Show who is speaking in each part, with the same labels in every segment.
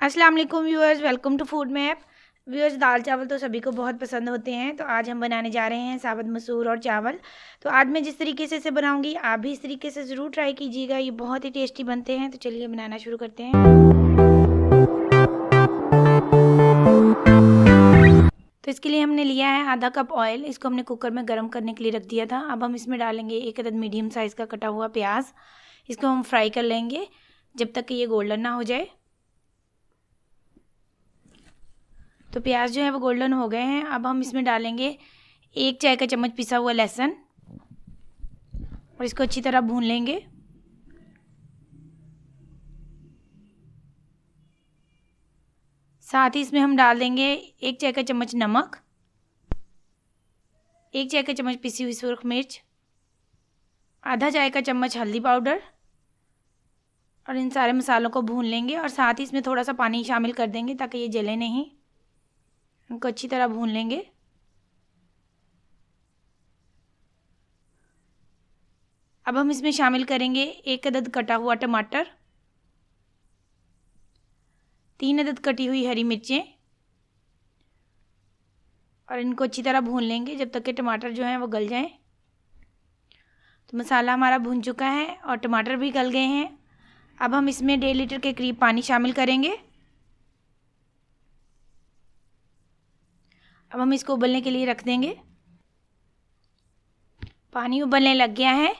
Speaker 1: अस्सलाम वालेकुम viewers, welcome to food map. Viewers, दाल चावल तो सभी को बहुत पसंद होते हैं, तो आज हम बनाने जा रहे हैं साबुत मसूर और चावल। तो आज मैं जिस तरीके से इसे बनाऊंगी आप भी इस तरीके से ज़रूर ट्राई कीजिएगा, ये बहुत ही टेस्टी बनते हैं। तो चलिए बनाना शुरू करते हैं। तो इसके लिए हमने लिया है आधा कप ऑयल, इसको हमने कुकर में गर्म करने के लिए रख दिया था। अब हम इसमें डालेंगे एक अदद मीडियम साइज़ का कटा हुआ प्याज। इसको हम फ्राई कर लेंगे जब तक कि ये गोल्डन ना हो जाए। तो प्याज जो है वो गोल्डन हो गए हैं। अब हम इसमें डालेंगे 1 चाय का चम्मच पिसा हुआ लहसुन और इसको अच्छी तरह भून लेंगे। साथ ही इसमें हम डाल देंगे 1 चाय का चम्मच नमक, 1 चाय का चम्मच पिसी हुई सुरख मिर्च, आधा चाय का चम्मच हल्दी पाउडर और इन सारे मसालों को भून लेंगे। और साथ ही इसमें थोड़ा सा पानी शामिल कर देंगे ताकि ये जले नहीं। इनको अच्छी तरह भून लेंगे। अब हम इसमें शामिल करेंगे 1 अदद कटा हुआ टमाटर, 3 अदद कटी हुई हरी मिर्चें और इनको अच्छी तरह भून लेंगे जब तक कि टमाटर जो हैं वो गल जाएं। तो मसाला हमारा भून चुका है और टमाटर भी गल गए हैं। अब हम इसमें 1.5 लीटर के करीब पानी शामिल करेंगे। अब हम इसको उबलने के लिए रख देंगे। पानी उबलने लग गया है।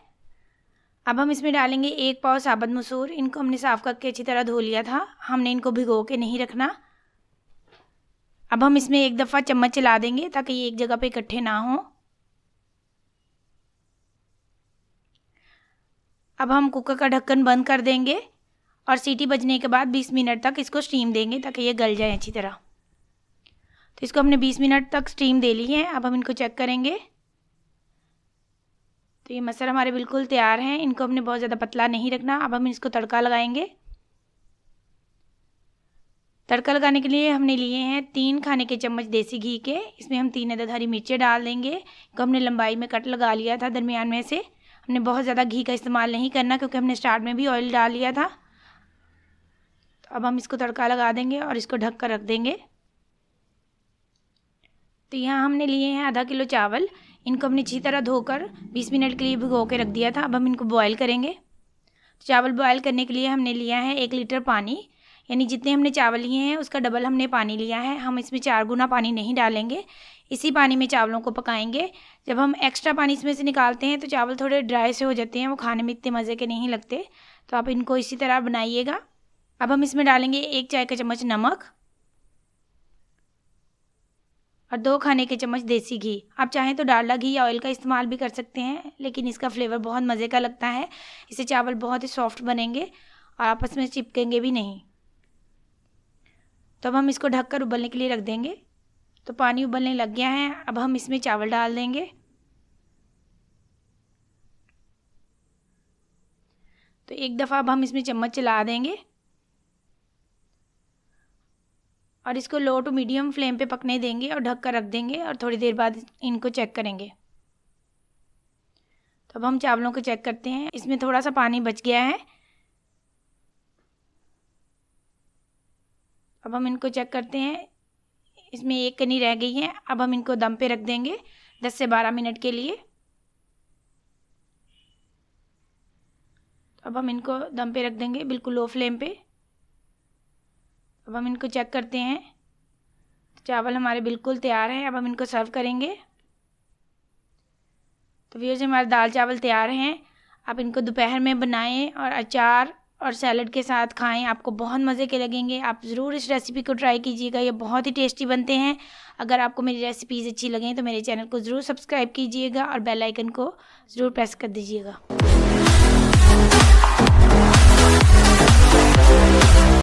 Speaker 1: अब हम इसमें डालेंगे 1 पाव साबुत मसूर। इनको हमने साफ़ करके अच्छी तरह धो लिया था, हमने इनको भिगो के नहीं रखना। अब हम इसमें एक दफ़ा चम्मच चला देंगे ताकि ये एक जगह पे इकट्ठे ना हो। अब हम कुकर का ढक्कन बंद कर देंगे और सीटी बजने के बाद 20 मिनट तक इसको स्टीम देंगे ताकि ये गल जाए अच्छी तरह। तो इसको हमने 20 मिनट तक स्टीम दे ली है। अब हम इनको चेक करेंगे। तो ये मसाला हमारे बिल्कुल तैयार हैं। इनको हमने बहुत ज़्यादा पतला नहीं रखना। अब हम इसको तड़का लगाएंगे। तड़का लगाने के लिए हमने लिए हैं 3 खाने के चम्मच देसी घी के। इसमें हम 3 अदद हरी मिर्चें डाल देंगे। इनको हमने लंबाई में कट लगा लिया था दरमियान में से। हमने बहुत ज़्यादा घी का इस्तेमाल नहीं करना क्योंकि हमने स्टार्ट में भी ऑयल डाल लिया था। तो अब हम इसको तड़का लगा देंगे और इसको ढक कर रख देंगे। तो यहाँ हमने लिए हैं आधा किलो चावल। इनको हमने अच्छी तरह धोकर 20 मिनट के लिए भिगो के रख दिया था। अब हम इनको बॉयल करेंगे। चावल बॉयल करने के लिए हमने लिया है 1 लीटर पानी, यानी जितने हमने चावल लिए हैं उसका डबल हमने पानी लिया है। हम इसमें 4 गुना पानी नहीं डालेंगे, इसी पानी में चावलों को पकाएंगे। जब हम एक्स्ट्रा पानी इसमें से निकालते हैं तो चावल थोड़े ड्राई से हो जाते हैं, वो खाने में इतने मज़े के नहीं लगते। तो आप इनको इसी तरह बनाइएगा। अब हम इसमें डालेंगे 1 चाय का चम्मच नमक और 2 खाने के चम्मच देसी घी। आप चाहें तो डालडा घी या ऑयल का इस्तेमाल भी कर सकते हैं, लेकिन इसका फ्लेवर बहुत मज़े का लगता है। इससे चावल बहुत ही सॉफ्ट बनेंगे और आपस में चिपकेंगे भी नहीं। तो अब हम इसको ढककर उबलने के लिए रख देंगे। तो पानी उबलने लग गया है। अब हम इसमें चावल डाल देंगे। तो एक दफ़ा अब हम इसमें चम्मच चला देंगे और इसको लो टू मीडियम फ्लेम पे पकने देंगे और ढक कर रख देंगे और थोड़ी देर बाद इनको चेक करेंगे। तो अब हम चावलों को चेक करते हैं। इसमें थोड़ा सा पानी बच गया है। अब हम इनको चेक करते हैं। इसमें 1 कनी रह गई है। अब हम इनको दम पे रख देंगे 10 से 12 मिनट के लिए। अब हम इनको दम पे रख देंगे बिल्कुल लो फ्लेम पे। अब हम इनको चेक करते हैं। चावल हमारे बिल्कुल तैयार हैं। अब हम इनको सर्व करेंगे। तो व्यूअर्स, हमारे दाल चावल तैयार हैं। आप इनको दोपहर में बनाएं और अचार और सैलड के साथ खाएं, आपको बहुत मज़े के लगेंगे। आप ज़रूर इस रेसिपी को ट्राई कीजिएगा, ये बहुत ही टेस्टी बनते हैं। अगर आपको मेरी रेसिपीज़ अच्छी लगें तो मेरे चैनल को ज़रूर सब्सक्राइब कीजिएगा और बेल आइकन को ज़रूर प्रेस कर दीजिएगा।